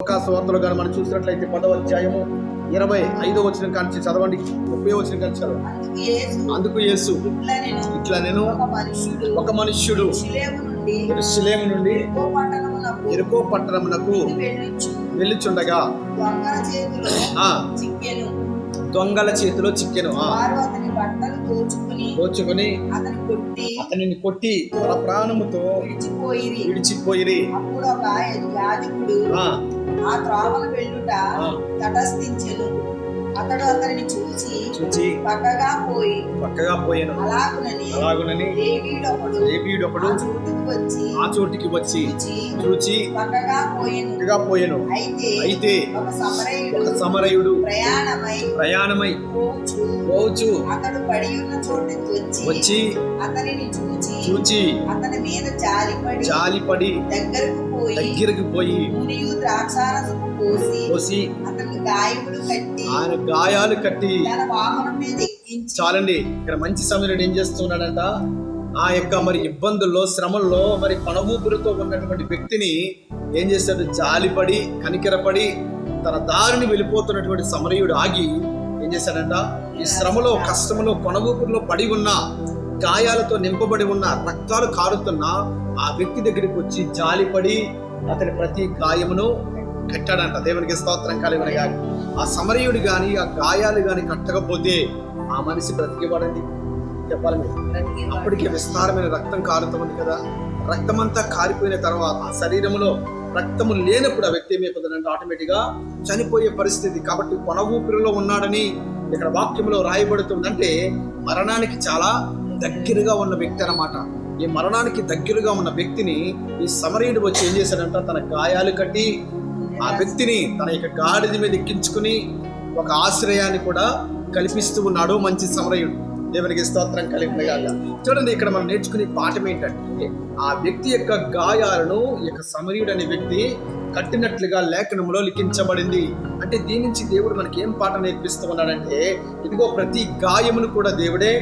వార్తలు కానీ మనం చూసినట్లయితే 10వ అధ్యాయము 25వ వచనం కాంచి చదవండి, 30వ వచనం కాంచి చదవండి. అందుకు యేసు ఇట్లా నేను ఒక మనుష్యుడు యెరూషలేము నుండి యెరికో పట్టణమునకు వెళ్ళుచుండగా దొంగల చేతిలో చిక్కెను. దోచుకుని అతనిని కొట్టి తన ప్రాణముతో విడిచిపోయిరి. ఆ త్రోవన వెళ్ళుట తటస్థించెను. అతడు అతనిని చూచి పక్కగా పోయెను. అలాగునని లేవీయుడొకడు ఆ చోటికి వచ్చి చూచి పక్కగా పోయెను. అయితే ఒక సమరయుడు ప్రయాణమై పోవచ్చు అతడు పడి ఉన్న చోటికి వచ్చి అతనిని చూచి అతని మీద జాలిపడి దగ్గరకు పోయి ద్రాక్షారసము పోసి అతనికి గాయాలు కట్టి తన వాహనం మీద ఎక్కించి. చాలండి, ఇక్కడ మంచి సమయంలో ఏం చేస్తున్నాడంట, ఆ యొక్క మరి ఇబ్బందుల్లో శ్రమల్లో మరి పణవూపులతో ఉన్నటువంటి వ్యక్తిని ఏం చేశాడు, జాలిపడి కనికరపడి తన దారిని వెళ్ళిపోతున్నటువంటి సమరయుడు ఆగి ఏం చేశాడంట, ఈ శ్రమలో కష్టములో కొనవూపుల్లో పడి ఉన్న గాయాలతో నింపబడి ఉన్న రక్తాలు కారుతున్న ఆ వ్యక్తి దగ్గరికి వచ్చి జాలిపడి అతని ప్రతి గాయమును కట్టాడంట. దేవునికి స్తోత్రం కలుగును గాక. ఆ సమరయుడు గాని ఆ గాయాలు గాని కట్టకపోతే ఆ మనిషి బ్రతికేవాడండి. చెప్పాలి మీరు, అప్పటికే విస్తారమైన రక్తం కారుతుంది కదా. రక్తమంతా కారిపోయిన తర్వాత శరీరంలో రక్తము లేనప్పుడు ఆ వ్యక్తి ఏమైపోతుందంటే ఆటోమేటిక్ గా చనిపోయే పరిస్థితి. కాబట్టి కొన ఊపిరిలో ఉన్నాడని ఇక్కడ వాక్యంలో రాయబడుతుందంటే మరణానికి చాలా దగ్గరగా ఉన్న వ్యక్తి అన్నమాట. ఈ మరణానికి దగ్గరగా ఉన్న వ్యక్తిని ఈ సమరయుడు వచ్చి ఏం చేశాడంట, తన గాయాలు కట్టి ఆ వ్యక్తిని తన యొక్క గాడిద మీద ఎక్కించుకుని ఒక ఆశ్రయాన్ని కూడా కల్పిస్తూ ఉన్నాడు మంచి సమరయుడు. దేవునికి స్తోత్రం కలుగునుగాక. చూడండి, ఇక్కడ మనం నేర్చుకునే పాఠం ఏంటంటే, ఆ వ్యక్తి యొక్క గాయాలను ఈ యొక్క సమరయుడు అనే వ్యక్తి కట్టినట్లుగా లేఖనంలో లిఖించబడింది. అంటే దీని నుంచి దేవుడు మనకి ఏం పాఠం నేర్పిస్తూ ఉన్నాడంటే, ఇదిగో ప్రతి గాయమును కూడా దేవుడే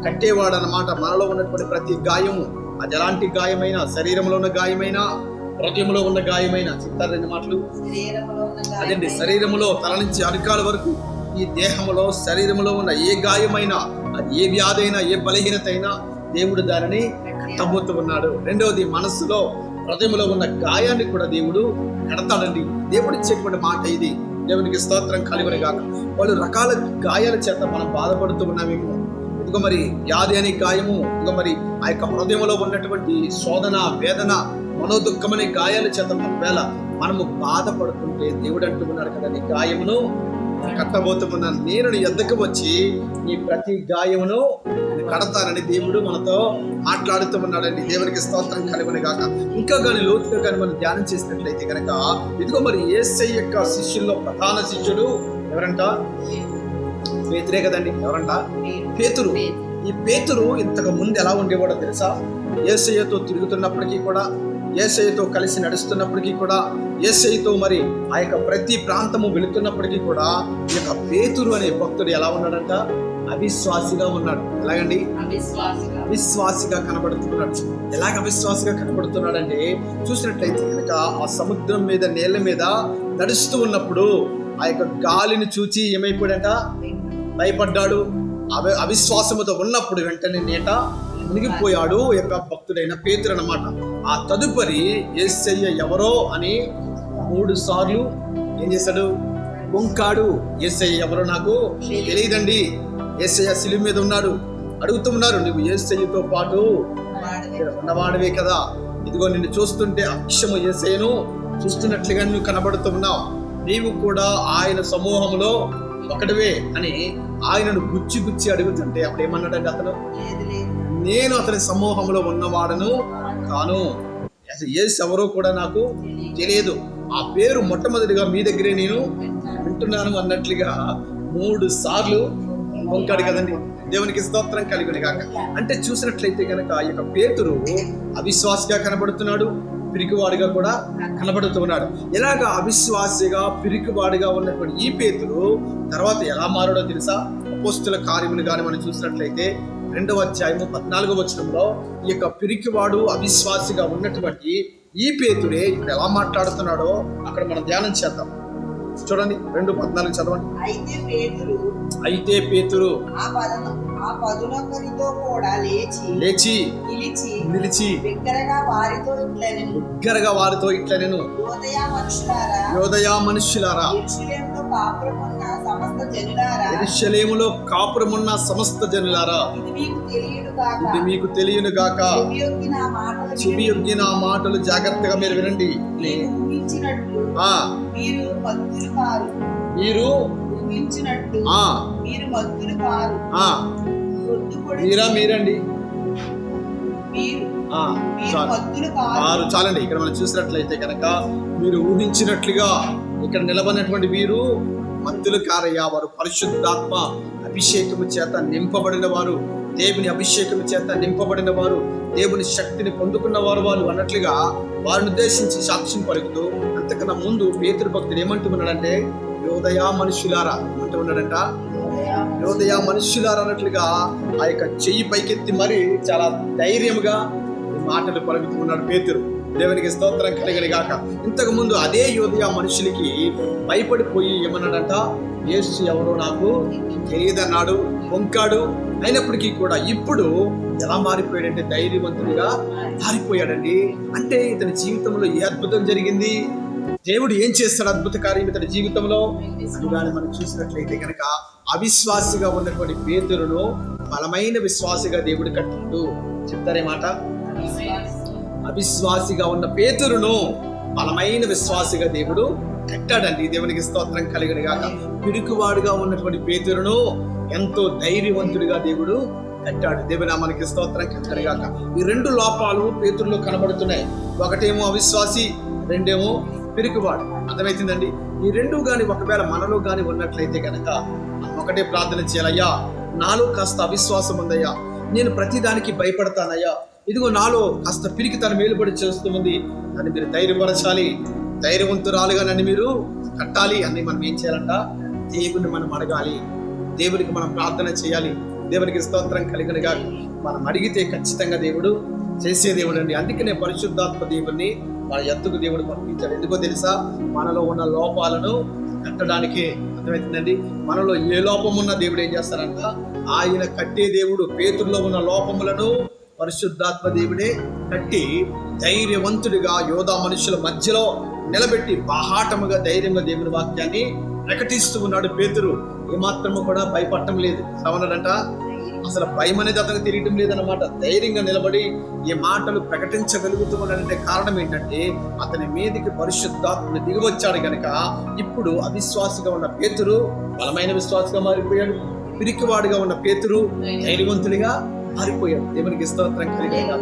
కట్టేవాడు అన్నమాట. మనలో ఉన్నటువంటి ప్రతి గాయము, అది ఎలాంటి గాయమైనా, శరీరంలో ఉన్న గాయమైనా, హృదయంలో ఉన్న గాయమైనా, చెప్తారు రెండు మాటలు అదండి. శరీరములో తల నుంచి అరికాల వరకు ఈ దేహంలో శరీరంలో ఉన్న ఏ గాయమైనా, అది ఏ వ్యాధి అయినా, ఏ బలహీనత అయినా దేవుడు దానిని కట్టబోతూ ఉన్నాడు. రెండవది, మనస్సులో హృదయంలో ఉన్న గాయాన్ని కూడా దేవుడు కడతాడండి. దేవుడు ఇచ్చేటువంటి మాట ఇది. దేవునికి స్తోత్రం కలుగును గాక. వాళ్ళు రకాల గాయాల చేత మనం బాధపడుతూ ఉన్నామేమో. ఇదిగో మరి వ్యాధి అనే గాయము, ఇదిగో మరి ఆ యొక్క హృదయంలో ఉన్నటువంటి శోధన, వేదన, మనోదుఃఖమనే గాయాల చేత ఒకవేళ మనము బాధపడుతుంటే దేవుడు అంటున్నాడు కదా, నీ గాయమును కట్టబోతున్నాను, నేను నీ యొద్దకు వచ్చి నీ ప్రతి గాయమును కడతానని దేవుడు మనతో మాట్లాడుతూ ఉన్నాడండి. దేవునికి స్తోత్రం కలుగును గాక. ఇంకా కానీ లోతుగా కానీ మనం ధ్యానం చేసినట్లయితే కనుక ఇదిగో మరి యేసయ్య యొక్క శిష్యుల్లో ప్రధాన శిష్యుడు ఎవరంట? పేతురే కదండి. ఎవరంట? పేతురు. ఈ పేతురు ఇంతకు ముందు ఎలా ఉండేవాడో తెలుసా? యేసయ్యతో తిరుగుతున్నప్పటికీ కూడా, యేసయ్యతో కలిసి నడుస్తున్నప్పటికీ కూడా, యేసయ్యతో మరి ఆ యొక్క ప్రతి ప్రాంతము వెళుతున్నప్పటికీ కూడా ఈ యొక్క పేతురు అనే భక్తుడు ఎలా ఉన్నాడంట? అవిశ్వాసిగా ఉన్నాడు. ఎలాగండి? అవిశ్వాసిగా కనబడుతున్నాడు. ఎలాగ అవిశ్వాసిగా కనబడుతున్నాడంటే, చూసినట్లయితే కనుక ఆ సముద్రం మీద, నీళ్ళ మీద నడుస్తూ ఉన్నప్పుడు ఆ యొక్క గాలిని చూచి ఏమైపోయాడంట? భయపడ్డాడు. అవిశ్వాసముతో ఉన్నప్పుడు వెంటనే నేట మునిగిపోయాడు ఈ యొక్క భక్తుడైన పేతురు అన్నమాట. ఆ తదుపరి యేసయ్య ఎవరో అని 3 సార్లు ఏం చేశాడు? బొంకాడు. యేసయ్య ఎవరో నాకు తెలియదండి, యేసయ్య శిలువ మీద ఉన్నాడు, అడుగుతున్నారు, నువ్వు యేసయ్యతో పాటు ఉన్నవాడివే కదా, ఇదిగో నిన్ను చూస్తుంటే అక్షము యేసయ్యను చూస్తున్నట్లుగా నువ్వు కనబడుతున్నావు, నీవు కూడా ఆయన సమూహంలో ఒకటివే అని ఆయనను గుచ్చి అడుగుతుంటే అప్పుడు ఏమన్నాడండి అతను? నేను అతని సమూహంలో ఉన్నవాడను కాను, యేసు ఎవరో కూడా నాకు తెలియదు, ఆ పేరు మొట్టమొదటిగా మీ దగ్గరే నేను వింటున్నాను అన్నట్లుగా 3 సార్లు వంకాడు కదండి. దేవునికి స్తోత్రం కలుగును గాక. అంటే చూసినట్లయితే కనుక ఈ యొక్క పేతురు అవిశ్వాసిగా కనబడుతున్నాడు, పిరికివాడిగా కూడా కనబడుతున్నాడు. ఎలాగ అవిశ్వాసిగా పిరికివాడిగా ఉన్నటువంటి ఈ పేతురు తర్వాత ఎలా మారాడో తెలుసా? అపోస్తుల కార్యములు కానీ మనం చూసినట్లయితే 2వ అధ్యాయము 14వ వచనంలో ఈ యొక్క పిరికివాడు అవిశ్వాసిగా ఉన్నటువంటి ఈ పేతురే ఇప్పుడు ఎలా మాట్లాడుతున్నాడో అక్కడ మనం ధ్యానం చేద్దాం. చూడండి 2:14 చదవండి. అయితే పేతురు ఆ పదునొకరితో కూడా లేచి నిలిచి బిగ్గరగా వారితో ఇట్లా నేను యోదయ మనుష్యులారా యెరూషలేములో కాపురమున్న సమస్త జనులారా ఇది మీకు తెలియను గాక. చెవియొగ్గి నా మాటలు జాగ్రత్తగా మీరు వినండి. మీరండి చాలండి. ఇక్కడ మనం చూసినట్లయితే కనుక మీరు ఊహించినట్లుగా ఇక్కడ నిలబడినటువంటి వీరు మత్తులు కారయ్యా. వారు పరిశుద్ధాత్మ అభిషేకము చేత నింపబడిన వారు, దేవుని అభిషేకము చేత నింపబడిన వారు, దేవుని శక్తిని పొందుకున్న వారు వాళ్ళు అన్నట్లుగా వారిని ఉద్దేశించి సాక్ష్యం పలుకుతూ, అంతకన్నా ముందు పేతురు భక్తుడు ఏమంటూ ఉన్నాడంటే యోదయ మనుషులారా అంటూ ఉన్నాడంట. యోదయ మనుష్యులారా అన్నట్లుగా ఆ యొక్క చెయ్యి పైకెత్తి మరి చాలా ధైర్యముగా మాటలు పలుకుతూ ఉన్నాడు పేతురు. దేవునికి స్తోత్రం కలిగని గాక. ఇంతకు ముందు అదే యోదయ మనుషులకి భయపడిపోయి ఏమన్నాడంట, యేసు ఎవరో నాకు తెలియదన్నాడు, పొంకాడు. అయినప్పటికీ కూడా ఇప్పుడు ఎలా మారిపోయాడంటే ధైర్యవంతుడిగా మారిపోయాడండి. అంటే ఇతని జీవితంలో ఏ అద్భుతం జరిగింది, దేవుడు ఏం చేస్తాడు అద్భుత కార్యం ఇతని జీవితంలో అని మనం చూసినట్లయితే కనుక అవిశ్వాసిగా ఉన్నటువంటి పేతురును బలమైన విశ్వాసిగా దేవుడు కట్టిండు. చెప్తారే మాట, అవిశ్వాసిగా ఉన్న పేతురును బలమైన విశ్వాసిగా దేవుడు కట్టాడండి. దేవునికి స్తోత్రం కలిగిన గాక. పిడుకువాడుగా ఉన్నటువంటి పేతురును ఎంతో ధైర్యవంతుడిగా దేవుడు కట్టాడు. దేవుని నామానికి స్తోత్రం కలిగిన గాక. ఈ రెండు లోపాలు పేతురులో కనబడుతున్నాయి. ఒకటేమో అవిశ్వాసి, రెండేమో పిరికివాడు. అర్థమవుతుందండి. ఈ రెండు గాని ఒకవేళ మనలో గాని ఉన్నట్లయితే కనుక ఒకటే ప్రార్థన చేయాలయ్యా, నాలో కాస్త అవిశ్వాసం ఉందయ్యా, నేను ప్రతిదానికి భయపడతానయ్యా, ఇదిగో నాలో కాస్త పిరికితనం మేలుబడి చేస్తుంది, అని మీరు ధైర్యపరచాలి. ధైర్యవంతురాలుగా నన్ను మీరు కట్టాలి అని మనం ఏం చేయాలంట, దేవుని మనం అడగాలి, దేవునికి మనం ప్రార్థన చేయాలి. దేవునికి స్తోత్రం కలిగినగా మనం అడిగితే ఖచ్చితంగా దేవుడు చేసే దేవుడు అండి. అందుకనే పరిశుద్ధాత్మ దేవుడిని మన ఎత్తుకు దేవుడు పంపించాడు. ఎందుకో తెలుసా, మనలో ఉన్న లోపాలను కట్టడానికే. అర్థమవుతుందండి. మనలో ఏ లోపం ఉన్న దేవుడు ఏం చేస్తారంట, ఆయన కట్టే దేవుడు. పేతుల్లో ఉన్న లోపములను పరిశుద్ధాత్మ దేవుడే కట్టి ధైర్యవంతుడిగా యోధా మనుషుల మధ్యలో నిలబెట్టి బాహాటముగా ధైర్యంగా దేవుని వాక్యాన్ని ప్రకటిస్తూ ఉన్నాడు పేతురు. ఏమాత్రము కూడా భయపడటం లేదు. సవనడంట అసలు భయం అనేది అతనికి తెలియటం లేదన్నమాట. ధైర్యంగా నిలబడి ఈ మాటలు ప్రకటించగలుగుతూ ఉన్నాడంటే కారణం ఏంటంటే అతని మీదకి పరిశుద్ధాత్మ దిగివచ్చాడు కనుక ఇప్పుడు అవిశ్వాసిగా ఉన్న పేతురు బలమైన విశ్వాసగా మారిపోయాడు. పిరికివాడుగా ఉన్న పేతురు ధైర్యవంతుడిగా మారిపోయాడు. దేవునికి స్తోత్రం కలిగిన